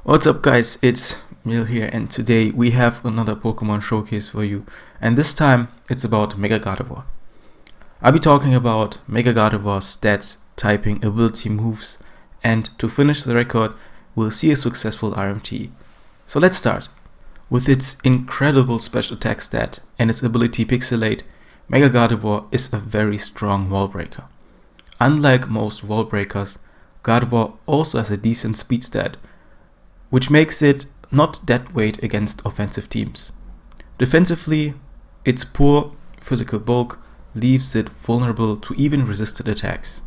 What's up guys, it's Mil here and today we have another Pokemon showcase for you, and this time it's about Mega-Gardevoir. I'll be talking about Mega-Gardevoir's stats, typing, ability, moves, and to finish the record we'll see a successful RMT. So let's start. With its incredible special attack stat and its ability Pixelate, Mega-Gardevoir is a very strong wall breaker. Unlike most wall breakers, Gardevoir also has a decent speed stat, which makes it not dead weight against offensive teams. Defensively, its poor physical bulk leaves it vulnerable to even resisted attacks.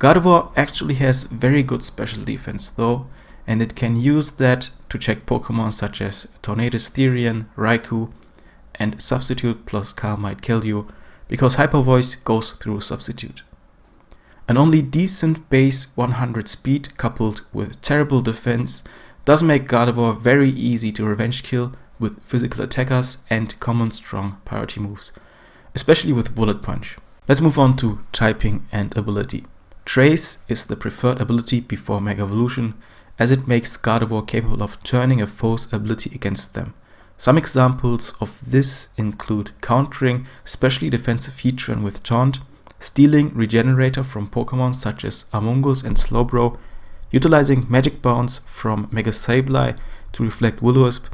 Gardevoir actually has very good special defense though, and it can use that to check Pokemon such as Tornadus Therian, Raikou, and Substitute plus Calm might kill you, because Hyper Voice goes through Substitute. An only decent base 100 speed coupled with terrible defense does make Gardevoir very easy to revenge kill with physical attackers and common strong priority moves, especially with Bullet Punch. Let's move on to typing and ability. Trace is the preferred ability before Mega Evolution, as it makes Gardevoir capable of turning a foe's ability against them. Some examples of this include countering specially defensive Heatran with Taunt, stealing Regenerator from Pokemon such as Amoonguss and Slowbro, utilizing Magic Bounce from Mega Sableye to reflect Will-O-Wisp,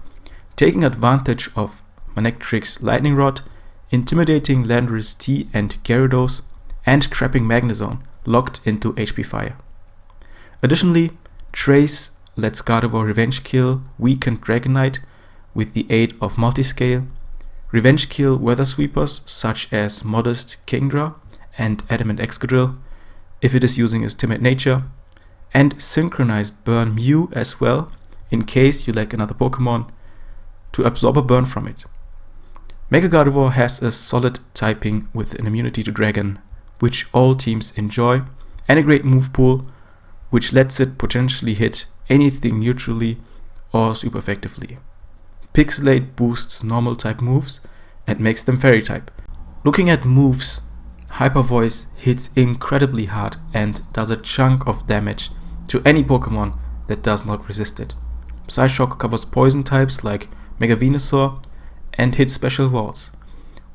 taking advantage of Manectric's Lightning Rod, intimidating Landorus T and Gyarados, and trapping Magnezone locked into HP Fire. Additionally, Trace lets Gardevoir revenge kill weakened Dragonite with the aid of Multiscale, revenge kill Weather Sweepers such as Modest Kingdra and Adamant Excadrill if it is using its timid nature, and synchronize Burn Mew as well in case you lack another Pokemon to absorb a burn from it. Mega-Gardevoir has a solid typing with an immunity to Dragon, which all teams enjoy, and a great move pool, which lets it potentially hit anything neutrally or super effectively. Pixelate boosts normal type moves and makes them fairy type. Looking at moves, Hyper Voice hits incredibly hard and does a chunk of damage to any Pokemon that does not resist it. Psyshock covers poison types like Mega Venusaur and hits special walls,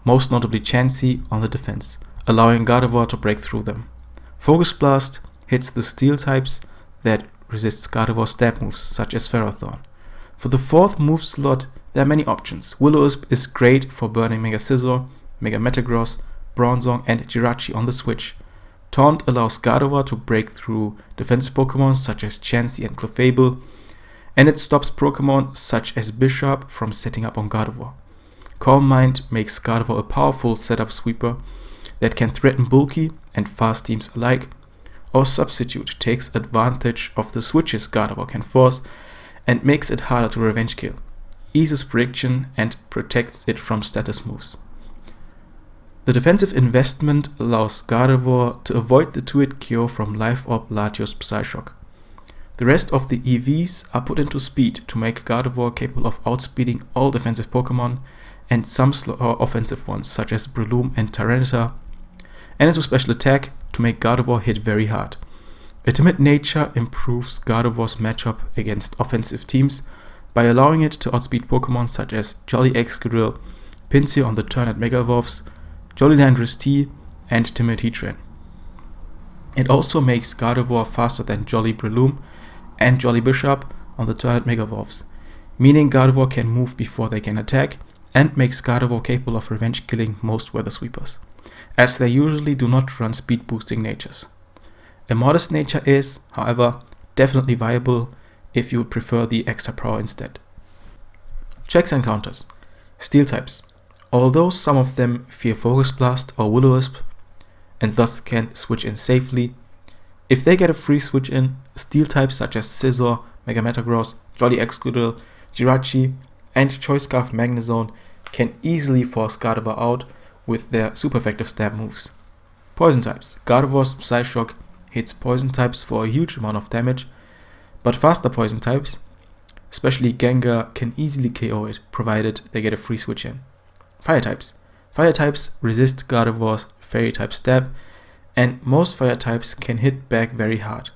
most notably Chansey on the defense, allowing Gardevoir to break through them. Focus Blast hits the steel types that resists Gardevoir's stab moves such as Ferrothorn. For the fourth move slot there are many options. Will-O-Wisp is great for burning Mega Scizor, Mega Metagross, Bronzong and Jirachi on the switch. Taunt allows Gardevoir to break through defensive Pokemon such as Chansey and Clefable, and it stops Pokemon such as Bisharp from setting up on Gardevoir. Calm Mind makes Gardevoir a powerful setup sweeper that can threaten bulky and fast teams alike, or Substitute takes advantage of the switches Gardevoir can force and makes it harder to revenge kill, eases prediction and protects it from status moves. The defensive investment allows Gardevoir to avoid the 2-hit KO from Life Orb Latios Psyshock. The rest of the EVs are put into speed to make Gardevoir capable of outspeeding all defensive Pokemon and some offensive ones such as Breloom and Tyranitar, and into special attack to make Gardevoir hit very hard. A timid nature improves Gardevoir's matchup against offensive teams by allowing it to outspeed Pokemon such as Jolly Excadrill, Pinsir on the turn at Mega Evolves, Jolly Landorus T, and Timid Heatran. It also makes Gardevoir faster than Jolly Breloom and Jolly Bisharp on the turn at Mega Evolves, meaning Gardevoir can move before they can attack, and makes Gardevoir capable of revenge killing most Weather Sweepers, as they usually do not run speed boosting natures. A modest nature is, however, definitely viable if you would prefer the extra power instead. Checks and counters. Steel types. Although some of them fear Focus Blast or Will-O-Wisp and thus can switch in safely, if they get a free switch in, steel types such as Scizor, Mega Metagross, Jolly Excadrill, Jirachi, and Choice Scarf Magnezone can easily force Gardevoir out with their super effective stab moves. Poison types. Gardevoir's Psyshock hits poison types for a huge amount of damage, but faster poison types, especially Gengar, can easily KO it provided they get a free switch in. Fire types. Fire types resist Gardevoir's Fairy type stab, and most fire types can hit back very hard.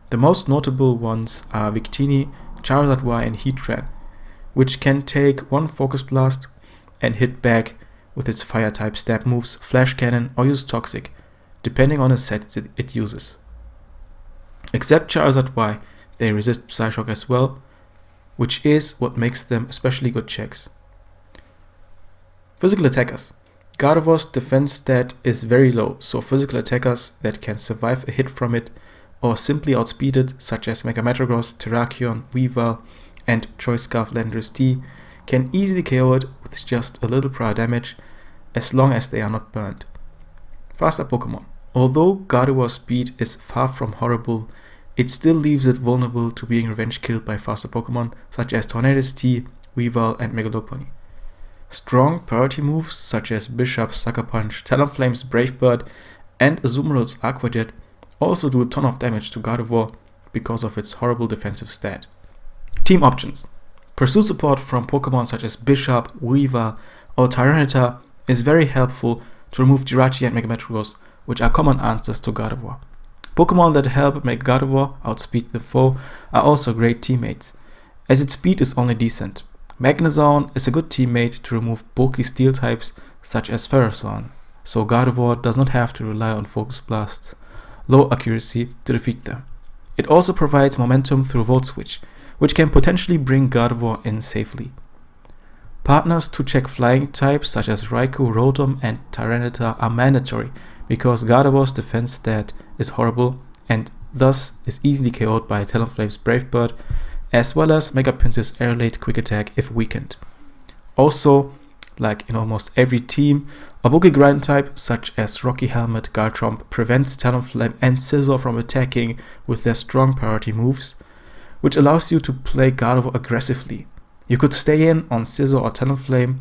The most notable ones are Victini, Charizard and Heatran, which can take one Focus Blast and hit back with its Fire-type stab moves, Flash Cannon or use Toxic, depending on the set it uses. Except Charizard, they resist Psyshock as well, which is what makes them especially good checks. Physical attackers. Gardevoir's defense stat is very low, so physical attackers that can survive a hit from it or simply outspeed it, such as Mega-Metagross, Terrakion, Weavile, and Choice Scarf Landorus T, can easily KO it with just a little prior damage, as long as they are not burned. Faster Pokemon. Although Gardevoir's speed is far from horrible, it still leaves it vulnerable to being revenge killed by faster Pokemon such as Tornadus T, Weavile, and Megalopunny. Strong priority moves such as Bishop's Sucker Punch, Talonflame's Brave Bird, and Azumarill's Aqua Jet also do a ton of damage to Gardevoir because of its horrible defensive stat. Team options. Pursuit support from Pokemon such as Bishop, Weavile, or Tyranitar is very helpful to remove Jirachi and Mega-Metagross, which are common answers to Gardevoir. Pokemon that help make Gardevoir outspeed the foe are also great teammates, as its speed is only decent. Magnezone is a good teammate to remove bulky steel types such as Ferrothorn, so Gardevoir does not have to rely on Focus Blast's low accuracy to defeat them. It also provides momentum through Volt Switch, which can potentially bring Gardevoir in safely. Partners to check flying types such as Raikou, Rotom, and Tyranitar are mandatory because Gardevoir's defense stat is horrible and thus is easily KO'd by Talonflame's Brave Bird, as well as Megapince's Air Raid Quick Attack if weakened. Also, like in almost every team, a bulky ground type such as Rocky Helmet Garchomp prevents Talonflame and Scizor from attacking with their strong priority moves, which allows you to play Gardevoir aggressively. You could stay in on Scizor or Talonflame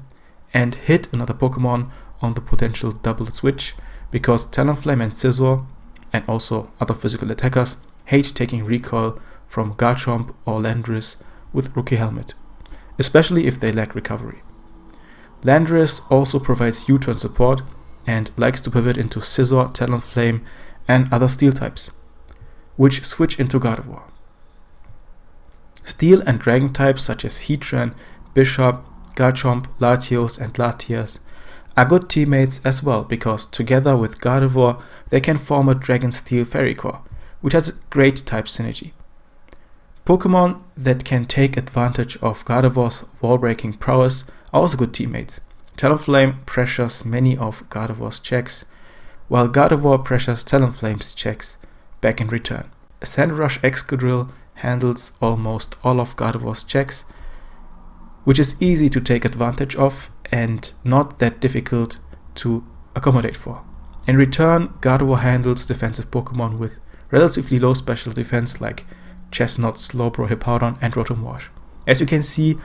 and hit another Pokemon on the potential double switch, because Talonflame and Scizor, and also other physical attackers, hate taking recoil from Garchomp or Landorus with Rookie Helmet, especially if they lack recovery. Landorus also provides U-turn support and likes to pivot into Scizor, Talonflame, and other steel types, which switch into Gardevoir. Steel and dragon types such as Heatran, Bishop, Garchomp, Latios, and Latias are good teammates as well, because together with Gardevoir they can form a Dragon Steel Fairy Core, which has great type synergy. Pokemon that can take advantage of Gardevoir's wall-breaking prowess are also good teammates. Talonflame pressures many of Gardevoir's checks, while Gardevoir pressures Talonflame's checks back in return. Sandrush Excadrill handles almost all of Gardevoir's checks, which is easy to take advantage of and not that difficult to accommodate for. In return, Gardevoir handles defensive Pokemon with relatively low special defense like Chestnut, Slowbro, Hippowdon, and Rotom Wash. As you can see,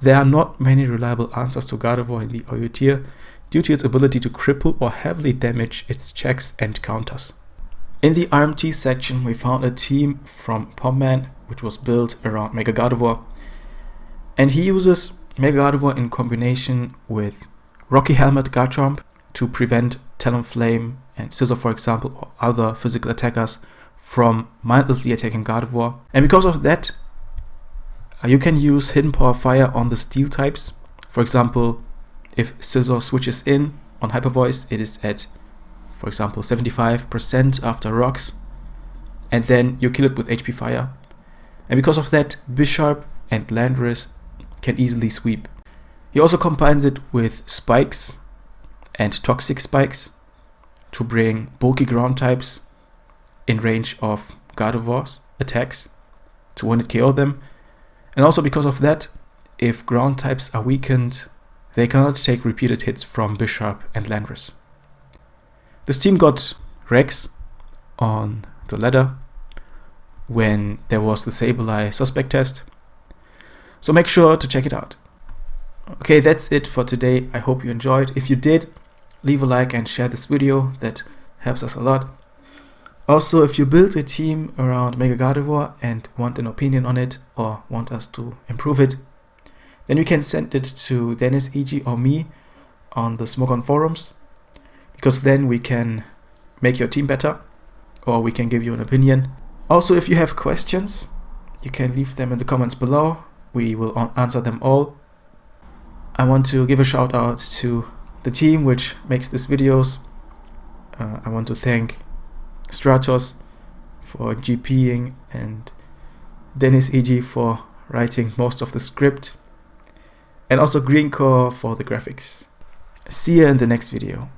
there are not many reliable answers to Gardevoir in the OU tier due to its ability to cripple or heavily damage its checks and counters. In the RMT section, we found a team from Pomman which was built around Mega-Gardevoir, and he uses Mega-Gardevoir in combination with Rocky Helmet Garchomp to prevent Talonflame and Scizor, for example, or other physical attackers from mindlessly attacking Gardevoir. And because of that, you can use Hidden Power Fire on the steel types. For example, if Scizor switches in on Hyper Voice, it is at, for example, 75% after rocks, and then you kill it with HP Fire. And because of that, Bishop and Landorus can easily sweep. He also combines it with Spikes and Toxic Spikes to bring bulky ground types in range of Gardevoir's attacks to one hit KO them. And also because of that, if ground types are weakened, they cannot take repeated hits from Bishop and Landorus. This team got Rex on the ladder when there was the Sableye suspect test, so make sure to check it out. Okay, that's it for today. I hope you enjoyed. If you did, leave a like and share this video, that helps us a lot. Also, if you build a team around Mega-Gardevoir and want an opinion on it or want us to improve it, then you can send it to Dennis, EG, or me on the Smogon forums, because then we can make your team better or we can give you an opinion. Also, if you have questions, you can leave them in the comments below. We will answer them all. I want to give a shout out to the team which makes these videos. I want to thank Stratos for GPing and Dennis EG for writing most of the script, and also Greencore for the graphics. See you in the next video.